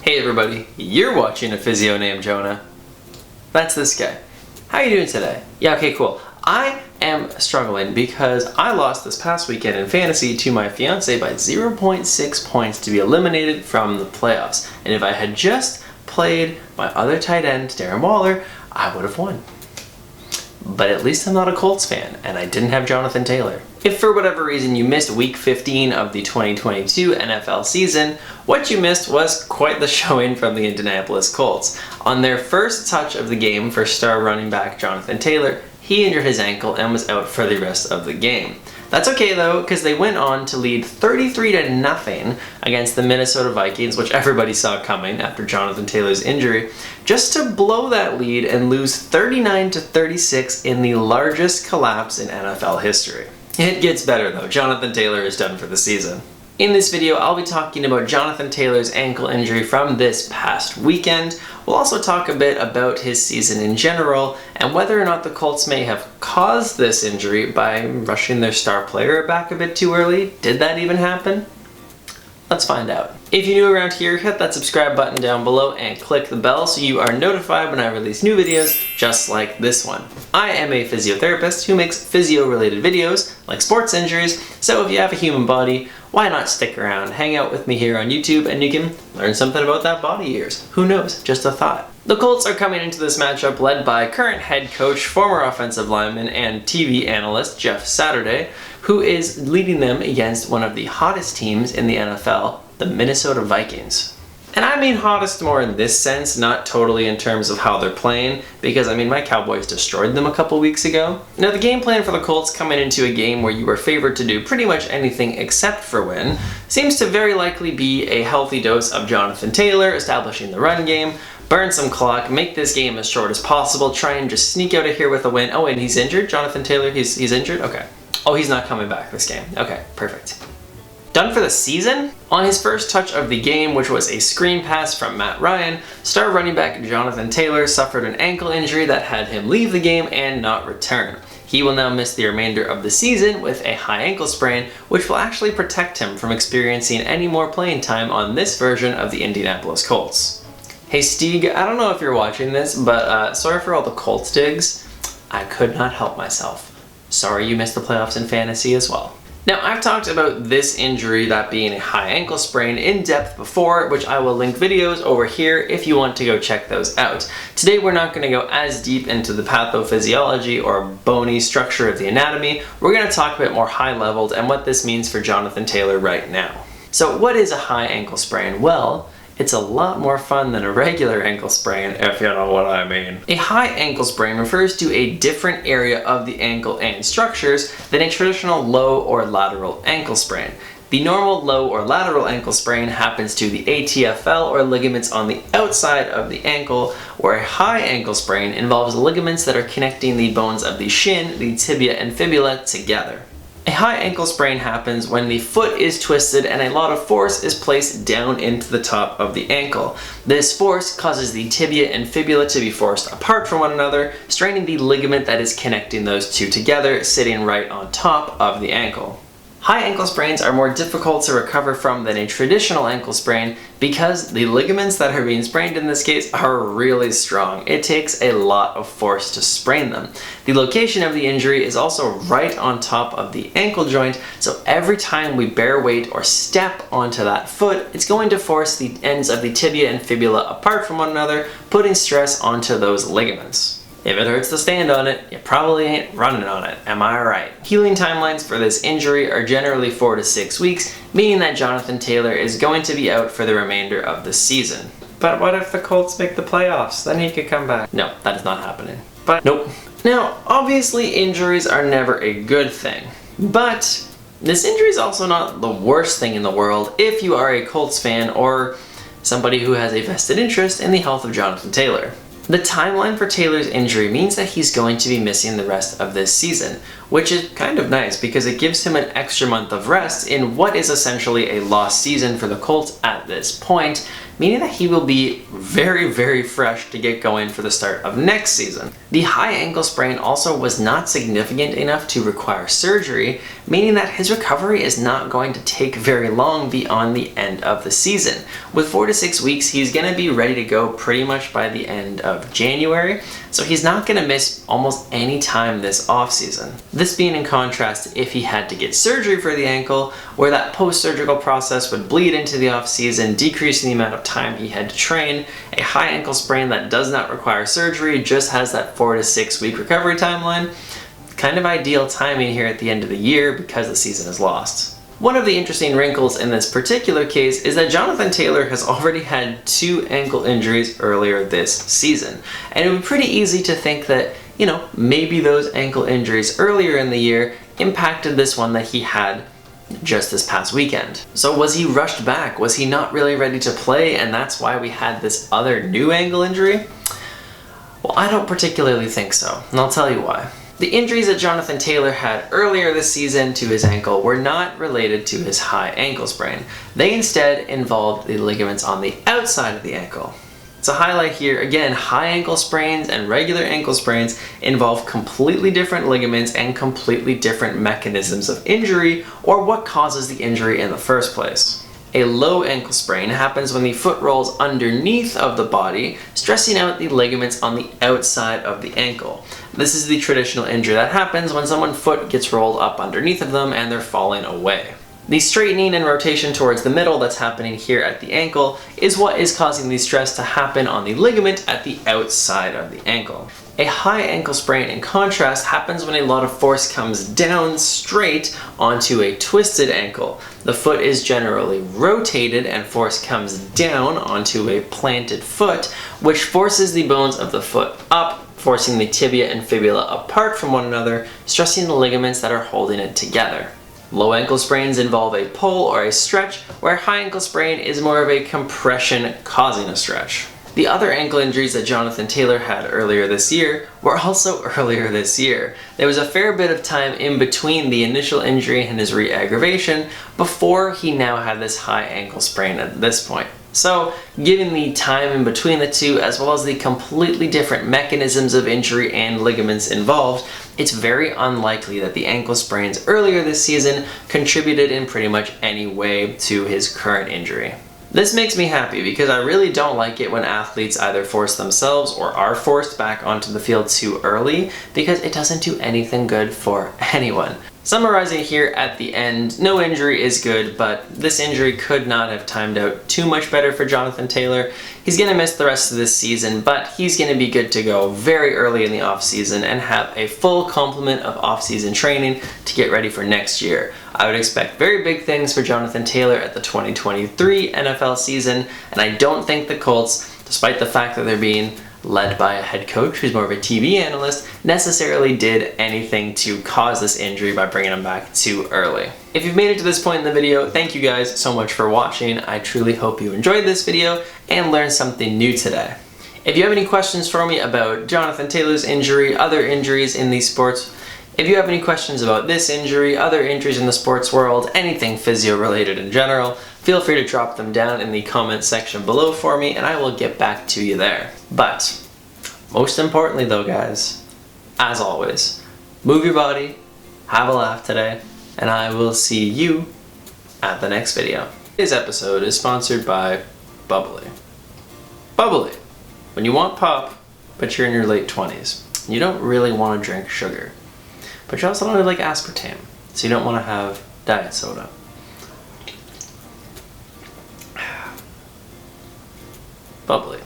Hey everybody, you're watching A Physio Named Jonah. That's this guy. How you doing today? Yeah, okay, cool. I am struggling because I lost this past weekend in fantasy to my fiance by 0.6 points to be eliminated from the playoffs. And if I had just played my other tight end, Darren Waller, I would have won. But at least I'm not a Colts fan, and I didn't have Jonathan Taylor. If for whatever reason you missed week 15 of the 2022 NFL season, what you missed was quite the showing from the Indianapolis Colts. On their first touch of the game for star running back Jonathan Taylor, he injured his ankle and was out for the rest of the game. That's okay though, because they went on to lead 33-0 against the Minnesota Vikings, which everybody saw coming after Jonathan Taylor's injury, just to blow that lead and lose 39-36 in the largest collapse in NFL history. It gets better though. Jonathan Taylor is done for the season. In this video, I'll be talking about Jonathan Taylor's ankle injury from this past weekend. We'll also talk a bit about his season in general and whether or not the Colts may have caused this injury by rushing their star player back a bit too early. Did that even happen? Let's find out. If you're new around here, hit that subscribe button down below and click the bell so you are notified when I release new videos just like this one. I am a physiotherapist who makes physio-related videos like sports injuries, so if you have a human body, why not stick around, hang out with me here on YouTube, and you can learn something about that body of yours. Who knows? Just a thought. The Colts are coming into this matchup led by current head coach, former offensive lineman, and TV analyst Jeff Saturday, who is leading them against one of the hottest teams in the NFL, the Minnesota Vikings. And I mean hottest more in this sense, not totally in terms of how they're playing, because I mean my Cowboys destroyed them a couple weeks ago. Now the game plan for the Colts coming into a game where you were favored to do pretty much anything except for win seems to very likely be a healthy dose of Jonathan Taylor, establishing the run game, burn some clock, make this game as short as possible, try and just sneak out of here with a win. Oh, and he's injured? Jonathan Taylor, he's injured? Okay. Oh, he's not coming back this game. Okay, perfect. Done for the season? On his first touch of the game, which was a screen pass from Matt Ryan, star running back Jonathan Taylor suffered an ankle injury that had him leave the game and not return. He will now miss the remainder of the season with a high ankle sprain, which will actually protect him from experiencing any more playing time on this version of the Indianapolis Colts. Hey Stieg, I don't know if you're watching this, but sorry for all the Colts digs. I could not help myself. Sorry you missed the playoffs in fantasy as well. Now, I've talked about this injury, that being a high ankle sprain, in depth before, which I will link videos over here if you want to go check those out. Today, we're not going to go as deep into the pathophysiology or bony structure of the anatomy. We're going to talk a bit more high-leveled and what this means for Jonathan Taylor right now. So, what is a high ankle sprain? Well, it's a lot more fun than a regular ankle sprain, if you know what I mean. A high ankle sprain refers to a different area of the ankle and structures than a traditional low or lateral ankle sprain. The normal low or lateral ankle sprain happens to the ATFL or ligaments on the outside of the ankle, where a high ankle sprain involves ligaments that are connecting the bones of the shin, the tibia, and fibula together. A high ankle sprain happens when the foot is twisted and a lot of force is placed down into the top of the ankle. This force causes the tibia and fibula to be forced apart from one another, straining the ligament that is connecting those two together, sitting right on top of the ankle. High ankle sprains are more difficult to recover from than a traditional ankle sprain because the ligaments that are being sprained in this case are really strong. It takes a lot of force to sprain them. The location of the injury is also right on top of the ankle joint, so every time we bear weight or step onto that foot, it's going to force the ends of the tibia and fibula apart from one another, putting stress onto those ligaments. If it hurts to stand on it, you probably ain't running on it, am I right? Healing timelines for this injury are generally 4 to 6 weeks, meaning that Jonathan Taylor is going to be out for the remainder of the season. But what if the Colts make the playoffs? Then he could come back. No, that is not happening. But nope. Now, obviously injuries are never a good thing, but this injury is also not the worst thing in the world if you are a Colts fan or somebody who has a vested interest in the health of Jonathan Taylor. The timeline for Taylor's injury means that he's going to be missing the rest of this season, which is kind of nice because it gives him an extra month of rest in what is essentially a lost season for the Colts at this point. meaning that he will be very, very fresh to get going for the start of next season. The high ankle sprain also was not significant enough to require surgery, meaning that his recovery is not going to take very long beyond the end of the season. With 4 to 6 weeks, he's going to be ready to go pretty much by the end of January, so he's not going to miss almost any time this offseason. This being in contrast to if he had to get surgery for the ankle, where that post-surgical process would bleed into the offseason, decreasing the amount of time he had to train. A high ankle sprain that does not require surgery just has that 4 to 6 week recovery timeline. Kind of ideal timing here at the end of the year because the season is lost. One of the interesting wrinkles in this particular case is that Jonathan Taylor has already had 2 ankle injuries earlier this season. And it would be pretty easy to think that, maybe those ankle injuries earlier in the year impacted this one that he had just this past weekend. So was he rushed back? Was he not really ready to play and that's why we had this other new ankle injury? Well, I don't particularly think so, and I'll tell you why. The injuries that Jonathan Taylor had earlier this season to his ankle were not related to his high ankle sprain. They instead involved the ligaments on the outside of the ankle. To highlight here, again, high ankle sprains and regular ankle sprains involve completely different ligaments and completely different mechanisms of injury, or what causes the injury in the first place. A low ankle sprain happens when the foot rolls underneath of the body, stressing out the ligaments on the outside of the ankle. This is the traditional injury that happens when someone's foot gets rolled up underneath of them and they're falling away. The straightening and rotation towards the middle that's happening here at the ankle is what is causing the stress to happen on the ligament at the outside of the ankle. A high ankle sprain, in contrast, happens when a lot of force comes down straight onto a twisted ankle. The foot is generally rotated and force comes down onto a planted foot, which forces the bones of the foot up, forcing the tibia and fibula apart from one another, stressing the ligaments that are holding it together. Low ankle sprains involve a pull or a stretch, where high ankle sprain is more of a compression causing a stretch. The other ankle injuries that Jonathan Taylor had earlier this year were also earlier this year. There was a fair bit of time in between the initial injury and his re-aggravation before he now had this high ankle sprain at this point. So, given the time in between the two, as well as the completely different mechanisms of injury and ligaments involved, it's very unlikely that the ankle sprains earlier this season contributed in pretty much any way to his current injury. This makes me happy because I really don't like it when athletes either force themselves or are forced back onto the field too early, because it doesn't do anything good for anyone. Summarizing here at the end, no injury is good, but this injury could not have timed out too much better for Jonathan Taylor. He's going to miss the rest of this season, but he's going to be good to go very early in the offseason and have a full complement of offseason training to get ready for next year. I would expect very big things for Jonathan Taylor at the 2023 NFL season, and I don't think the Colts, despite the fact that they're being led by a head coach who's more of a TV analyst, necessarily did anything to cause this injury by bringing him back too early. If you've made it to this point in the video, thank you guys so much for watching. I truly hope you enjoyed this video and learned something new today. If you have any questions for me about Jonathan Taylor's injury, other injuries in these sports, if you have any questions about this injury, other injuries in the sports world, anything physio related in general, feel free to drop them down in the comment section below for me and I will get back to you there. But most importantly though, guys, as always, move your body, have a laugh today, and I will see you at the next video. Today's episode is sponsored by Bubbly. Bubbly. When you want pop, but you're in your late 20s, you don't really want to drink sugar. But you also don't really like aspartame, so you don't want to have diet soda. Bubbly.